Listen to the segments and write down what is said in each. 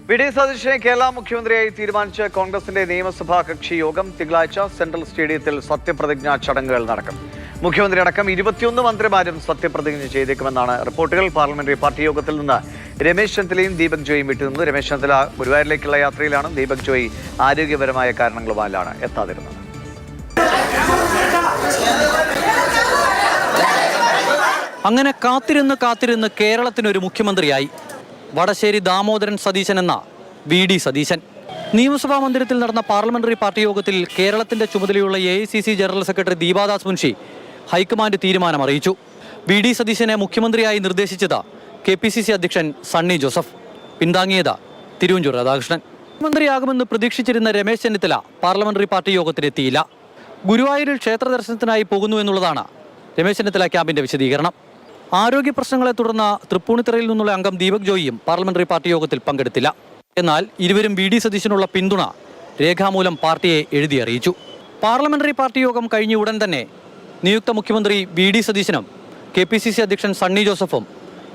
V D സതീശനെ കേരള മുഖ്യമന്ത്രിയായി തീരുമാനിച്ച കോൺഗ്രസിന്റെ നിയമസഭാ കക്ഷി യോഗം തിങ്കളാഴ്ച സെൻട്രൽ സ്റ്റേഡിയത്തിൽ സത്യപ്രതിജ്ഞാ ചടങ്ങുകൾ നടക്കും. മുഖ്യമന്ത്രി അടക്കം 21 മന്ത്രിമാരും സത്യപ്രതിജ്ഞ ചെയ്തേക്കുമെന്നാണ് റിപ്പോർട്ടുകൾ. പാർലമെന്ററി പാർട്ടി യോഗത്തിൽ നിന്ന് രമേശ് ചെന്നിത്തലയും ദീപക് ജോയിയും വിട്ടുനിന്നു. രമേശ് ചെന്നിത്തല ഗുരുവായൂരിലേക്കുള്ള യാത്രയിലാണ്. ദീപക് ജോയി ആരോഗ്യപരമായ കാരണങ്ങളുമായാണ് എത്താതിരുന്നത്. അങ്ങനെ കാത്തിരുന്ന് കേരളത്തിനൊരു മുഖ്യമന്ത്രിയായി വടശ്ശേരി ദാമോദരൻ സതീശൻ എന്ന വി ഡി സതീശൻ. നിയമസഭാ മന്ദിരത്തിൽ നടന്ന പാർലമെന്ററി പാർട്ടി യോഗത്തിൽ കേരളത്തിന്റെ ചുമതലയുള്ള AICC general secretary Deepa Das Munshi high command തീരുമാനം അറിയിച്ചു. വി ഡി സതീശനെ മുഖ്യമന്ത്രിയായി നിർദ്ദേശിച്ചത് KPCC അധ്യക്ഷൻ സണ്ണി ജോസഫ്, പിന്താങ്ങിയത് തിരുവഞ്ചൂർ രാധാകൃഷ്ണൻ. മുഖ്യമന്ത്രിയാകുമെന്ന് പ്രതീക്ഷിച്ചിരുന്ന രമേശ് ചെന്നിത്തല പാർലമെന്ററി പാർട്ടി യോഗത്തിനെത്തിയില്ല. ഗുരുവായൂരിൽ ക്ഷേത്ര ദർശനത്തിനായി പോകുന്നു എന്നുള്ളതാണ് രമേശ് ചെന്നിത്തല ക്യാമ്പിന്റെ വിശദീകരണം. ആരോഗ്യ പ്രശ്നങ്ങളെ തുടർന്ന് തൃപ്പൂണിത്തുറയിൽ നിന്നുള്ള അംഗം ദീപക് ജോയിയും പാർലമെന്ററി പാർട്ടി യോഗത്തിൽ പങ്കെടുത്തില്ല. എന്നാൽ ഇരുവരും വി ഡി സതീശനുള്ള പിന്തുണ രേഖാമൂലം പാർട്ടിയെ എഴുതി അറിയിച്ചു. പാർലമെന്ററി പാർട്ടി യോഗം കഴിഞ്ഞ ഉടൻ തന്നെ നിയുക്ത മുഖ്യമന്ത്രി വി ഡി സതീശനും KPCC അധ്യക്ഷൻ സണ്ണി ജോസഫും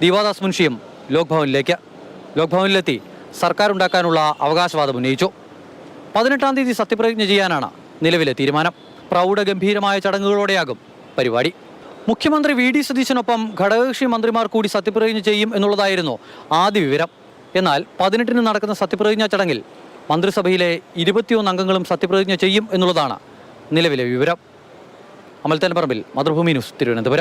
ദീപാദാസ് മുൻഷിയും ലോക്ഭവനിലെത്തി സർക്കാർ ഉണ്ടാക്കാനുള്ള അവകാശവാദം ഉന്നയിച്ചു. 18-ാം തീയതി സത്യപ്രതിജ്ഞ ചെയ്യാനാണ് നിലവിലെ തീരുമാനം. പ്രൗഢഗംഭീരമായ ചടങ്ങുകളോടെയാകും പരിപാടി. മുഖ്യമന്ത്രി വി ഡി സതീശനൊപ്പം ഘടകകക്ഷി മന്ത്രിമാർ കൂടി സത്യപ്രതിജ്ഞ ചെയ്യും എന്നുള്ളതായിരുന്നു ആദ്യ വിവരം. എന്നാൽ 18-ന് നടക്കുന്ന സത്യപ്രതിജ്ഞാ ചടങ്ങിൽ മന്ത്രിസഭയിലെ 21 അംഗങ്ങളും സത്യപ്രതിജ്ഞ ചെയ്യും എന്നുള്ളതാണ് നിലവിലെ വിവരം. അമൽത്തൻ പറമ്പിൽ, മാതൃഭൂമി ന്യൂസ്, തിരുവനന്തപുരം.